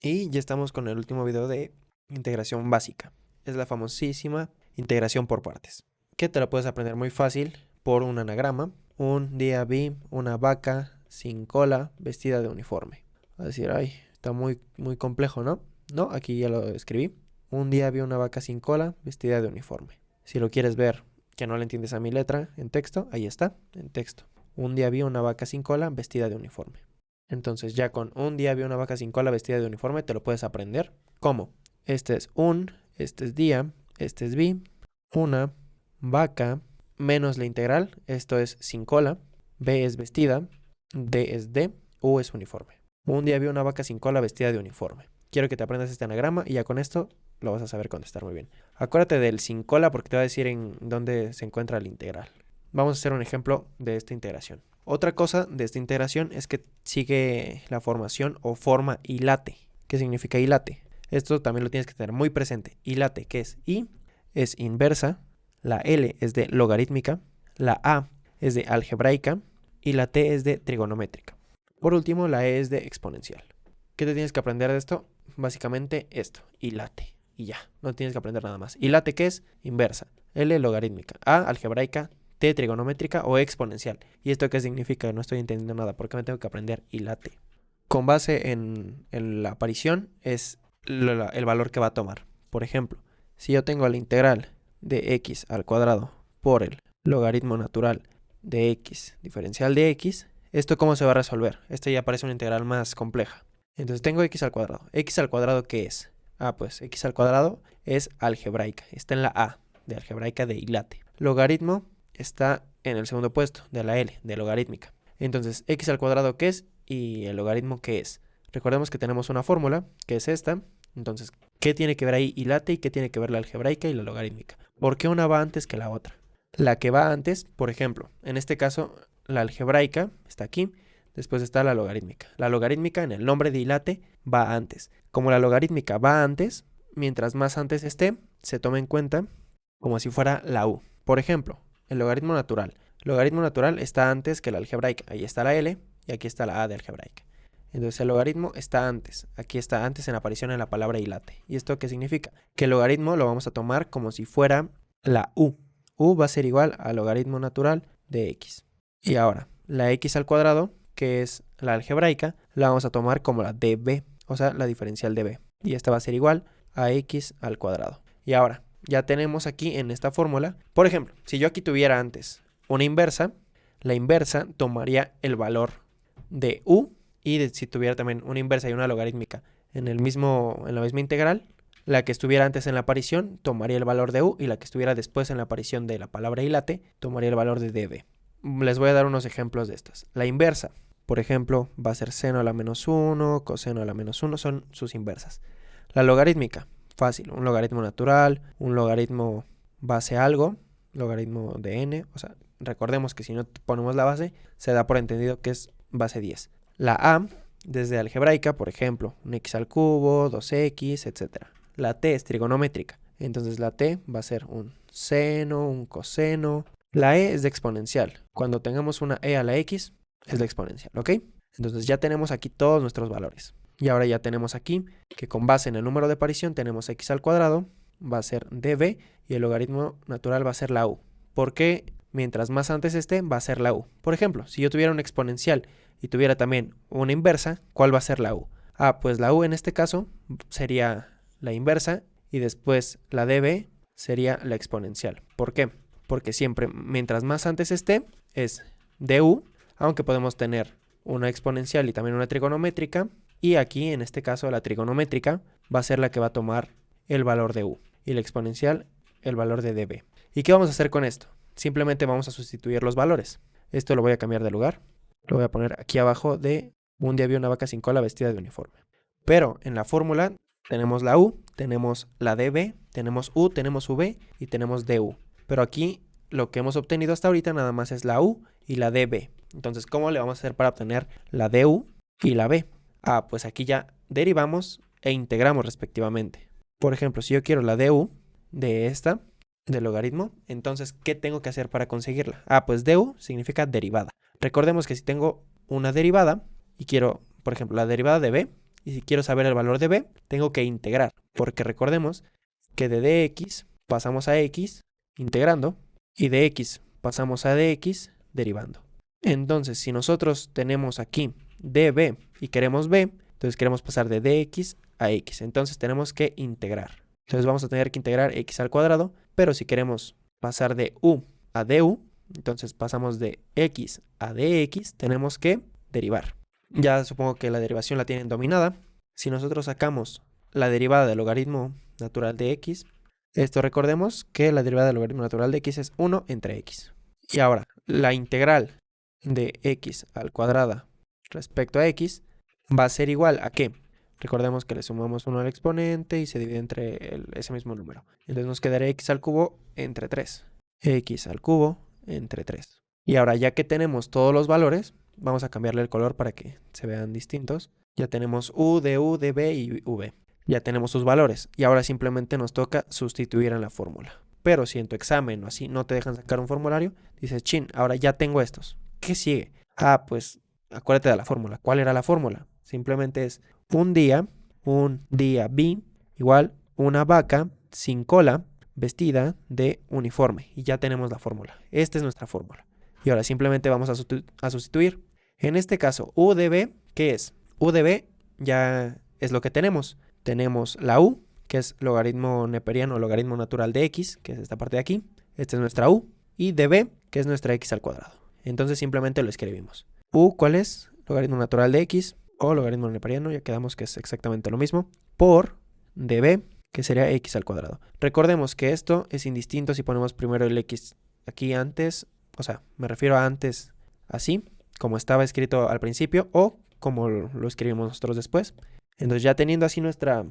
Y ya estamos con el último video de integración básica. Es la famosísima integración por partes, que te la puedes aprender muy fácil por un anagrama. Un día vi una vaca sin cola vestida de uniforme. Va a decir, ay, está muy complejo, ¿no? No, aquí ya lo escribí. Un día vi una vaca sin cola vestida de uniforme. Si lo quieres ver que no le entiendes a mi letra en texto, ahí está, en texto. Un día vi una vaca sin cola vestida de uniforme. Entonces ya con un día vi una vaca sin cola vestida de uniforme te lo puedes aprender. ¿Cómo? Este es un, este es día, este es vi, una vaca menos la integral, esto es sin cola, B es vestida, D es de, U es uniforme. Un día vi una vaca sin cola vestida de uniforme. Quiero que te aprendas este anagrama y ya con esto lo vas a saber contestar muy bien. Acuérdate del sin cola porque te va a decir en dónde se encuentra la integral. Vamos a hacer un ejemplo de esta integración. Otra cosa de esta integración es que sigue la formación o forma hilate. ¿Qué significa hilate? Esto también lo tienes que tener muy presente. Hilate, ¿qué es? I es inversa, la L es de logarítmica, la A es de algebraica y la T es de trigonométrica. Por último, la E es de exponencial. ¿Qué te tienes que aprender de esto? Básicamente esto, hilate. Y ya, no tienes que aprender nada más. Hilate, ¿qué es? Inversa, L logarítmica, A algebraica, T trigonométrica o exponencial. ¿Y esto qué significa? No estoy entendiendo nada. ¿Por qué me tengo que aprender hilate? Con base en la aparición es el valor que va a tomar. Por ejemplo, si yo tengo la integral de x al cuadrado por el logaritmo natural de x diferencial de x, ¿esto cómo se va a resolver? Esto ya parece una integral más compleja. Entonces tengo x al cuadrado. ¿X al cuadrado qué es? Pues x al cuadrado es algebraica. Está en la A de algebraica de hilate. Logaritmo está en el segundo puesto de la L, de logarítmica. Entonces, x al cuadrado, ¿qué es? Y el logaritmo, ¿qué es? Recordemos que tenemos una fórmula, que es esta. Entonces, ¿qué tiene que ver ahí hilate y qué tiene que ver la algebraica y la logarítmica? ¿Por qué una va antes que la otra? La que va antes, por ejemplo, en este caso, la algebraica está aquí, después está la logarítmica. La logarítmica en el nombre de hilate va antes. Como la logarítmica va antes, mientras más antes esté, se toma en cuenta como si fuera la U. Por ejemplo, el logaritmo natural. El logaritmo natural está antes que la algebraica. Ahí está la L y aquí está la A de algebraica. Entonces el logaritmo está antes. Aquí está antes en aparición en la palabra hilate. ¿Y esto qué significa? Que el logaritmo lo vamos a tomar como si fuera la U. U va a ser igual al logaritmo natural de x. Y ahora, la x al cuadrado, que es la algebraica, la vamos a tomar como la db, o sea, la diferencial de b. Y esta va a ser igual a x al cuadrado. Y ahora, ya tenemos aquí en esta fórmula, por ejemplo, si yo aquí tuviera antes una inversa, la inversa tomaría el valor de u, y si tuviera también una inversa y una logarítmica en la misma integral, la que estuviera antes en la aparición tomaría el valor de u y la que estuviera después en la aparición de la palabra hilate tomaría el valor de db. Les voy a dar unos ejemplos de estas. La inversa, por ejemplo, va a ser seno a la menos 1, coseno a la menos 1, son sus inversas. La logarítmica, fácil, un logaritmo natural, un logaritmo base algo, logaritmo de n, o sea, recordemos que si no ponemos la base, se da por entendido que es base 10. La A, desde algebraica, por ejemplo, un x al cubo, 2x, etc. La T es trigonométrica, entonces la T va a ser un seno, un coseno. La E es de exponencial. Cuando tengamos una E a la X, es la exponencial, ¿ok? Entonces ya tenemos aquí todos nuestros valores. Y ahora ya tenemos aquí que con base en el número de aparición tenemos x al cuadrado, va a ser db, y el logaritmo natural va a ser la u. ¿Por qué? Mientras más antes esté, va a ser la u. Por ejemplo, si yo tuviera un exponencial y tuviera también una inversa, ¿cuál va a ser la u? Pues la u en este caso sería la inversa y después la db sería la exponencial. ¿Por qué? Porque siempre, mientras más antes esté, es du, aunque podemos tener una exponencial y también una trigonométrica. Y aquí, en este caso, la trigonométrica va a ser la que va a tomar el valor de u. Y la exponencial, el valor de db. ¿Y qué vamos a hacer con esto? Simplemente vamos a sustituir los valores. Esto lo voy a cambiar de lugar. Lo voy a poner aquí abajo de un día vi una vaca sin cola vestida de uniforme. Pero en la fórmula tenemos la u, tenemos la db, tenemos u, tenemos v y tenemos du. Pero aquí lo que hemos obtenido hasta ahorita nada más es la u y la db. Entonces, ¿cómo le vamos a hacer para obtener la du y la b? Pues aquí ya derivamos e integramos respectivamente. Por ejemplo, si yo quiero la du de esta, del logaritmo, entonces, ¿qué tengo que hacer para conseguirla? Pues du significa derivada. Recordemos que si tengo una derivada y quiero, por ejemplo, la derivada de b, y si quiero saber el valor de b, tengo que integrar, porque recordemos que de dx pasamos a x integrando y de x pasamos a dx derivando. Entonces, si nosotros tenemos aquí db y queremos b, entonces queremos pasar de dx a x. Entonces tenemos que integrar. Entonces vamos a tener que integrar x al cuadrado, pero si queremos pasar de u a du, entonces pasamos de x a dx, tenemos que derivar. Ya supongo que la derivación la tienen dominada. Si nosotros sacamos la derivada del logaritmo natural de x, esto recordemos que la derivada del logaritmo natural de x es 1 entre x. Y ahora, la integral de x al cuadrado respecto a x va a ser igual a ¿qué? Recordemos que le sumamos 1 al exponente y se divide entre ese mismo número. Entonces nos quedará x al cubo entre 3. X al cubo entre 3. Y ahora ya que tenemos todos los valores, vamos a cambiarle el color para que se vean distintos. Ya tenemos u, du, db y v. Ya tenemos sus valores. Y ahora simplemente nos toca sustituir en la fórmula. Pero si en tu examen o así no te dejan sacar un formulario, dices, chin, ahora ya tengo estos. ¿Qué sigue? Ah, pues acuérdate de la fórmula. ¿Cuál era la fórmula? Simplemente es un día B igual una vaca sin cola vestida de uniforme. Y ya tenemos la fórmula. Esta es nuestra fórmula. Y ahora simplemente vamos a sustituir. En este caso, u de b, ¿qué es? U de b ya es lo que tenemos. Tenemos la u, que es logaritmo neperiano o logaritmo natural de x, que es esta parte de aquí. Esta es nuestra u. Y de b, que es nuestra x al cuadrado. Entonces simplemente lo escribimos. U, ¿cuál es? Logaritmo natural de x o logaritmo neperiano, ya quedamos que es exactamente lo mismo, por db, que sería x al cuadrado. Recordemos que esto es indistinto si ponemos primero el x aquí antes, o sea, me refiero a antes así, como estaba escrito al principio, o como lo escribimos nosotros después. Entonces ya teniendo así nuestra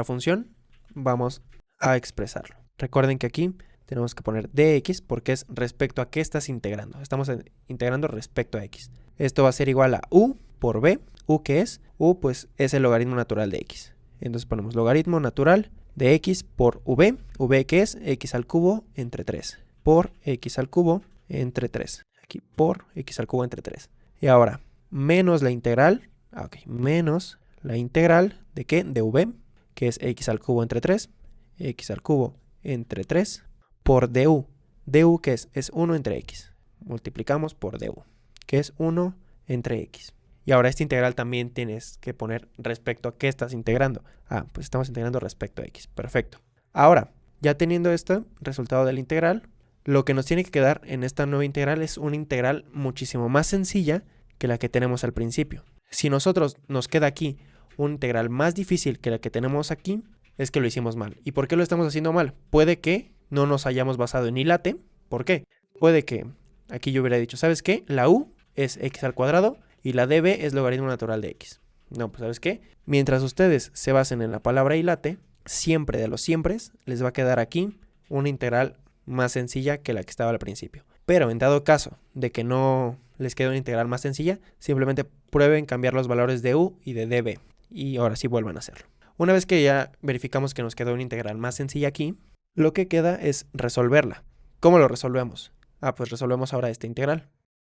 función, vamos a expresarlo. Recuerden que aquí tenemos que poner dx porque es respecto a qué estás integrando. Estamos integrando respecto a x. Esto va a ser igual a u por b. ¿U qué es? U pues es el logaritmo natural de x. Entonces ponemos logaritmo natural de x por v. V ¿qué es? X al cubo entre 3. Por x al cubo entre 3. Aquí por x al cubo entre 3. Y ahora, menos la integral. Menos la integral de ¿qué? De v, que es x al cubo entre 3. X al cubo entre 3. Por du. Du ¿qué es? Es 1 entre x. Multiplicamos por du, que es 1 entre x. Y ahora esta integral también tienes que poner respecto a qué estás integrando. Ah, pues estamos integrando respecto a x. Perfecto. Ahora, ya teniendo este resultado de la integral, lo que nos tiene que quedar en esta nueva integral es una integral muchísimo más sencilla que la que tenemos al principio. Si nosotros nos queda aquí una integral más difícil que la que tenemos aquí, es que lo hicimos mal. ¿Y por qué lo estamos haciendo mal? Puede que no nos hayamos basado en hilate. ¿Por qué? Puede que aquí yo hubiera dicho, ¿sabes qué? La u es x al cuadrado y la db es logaritmo natural de x. No, pues ¿sabes qué? Mientras ustedes se basen en la palabra hilate, siempre de los siempres les va a quedar aquí una integral más sencilla que la que estaba al principio. Pero en dado caso de que no les quede una integral más sencilla, simplemente prueben cambiar los valores de u y de db. Y ahora sí vuelvan a hacerlo. Una vez que ya verificamos que nos quedó una integral más sencilla aquí, lo que queda es resolverla. ¿Cómo lo resolvemos? Ah, pues resolvemos ahora esta integral.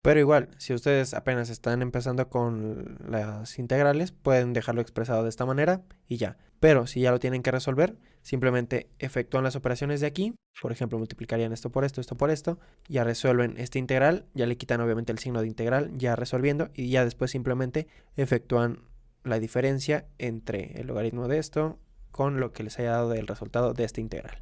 Pero igual, si ustedes apenas están empezando con las integrales, pueden dejarlo expresado de esta manera y ya. Pero si ya lo tienen que resolver, simplemente efectúan las operaciones de aquí. Por ejemplo, multiplicarían esto por esto, ya resuelven esta integral, ya le quitan obviamente el signo de integral, ya resolviendo, y ya después simplemente efectúan la diferencia entre el logaritmo de esto con lo que les haya dado el resultado de esta integral.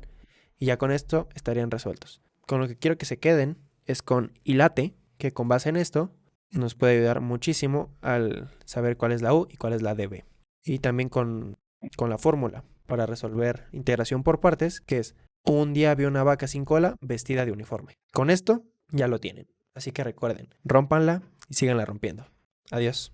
Y ya con esto estarían resueltos. Con lo que quiero que se queden es con hilate, que con base en esto nos puede ayudar muchísimo al saber cuál es la u y cuál es la db. Y también con la fórmula para resolver integración por partes, que es un día vi una vaca sin cola vestida de uniforme. Con esto ya lo tienen. Así que recuerden, rómpanla y síganla rompiendo. Adiós.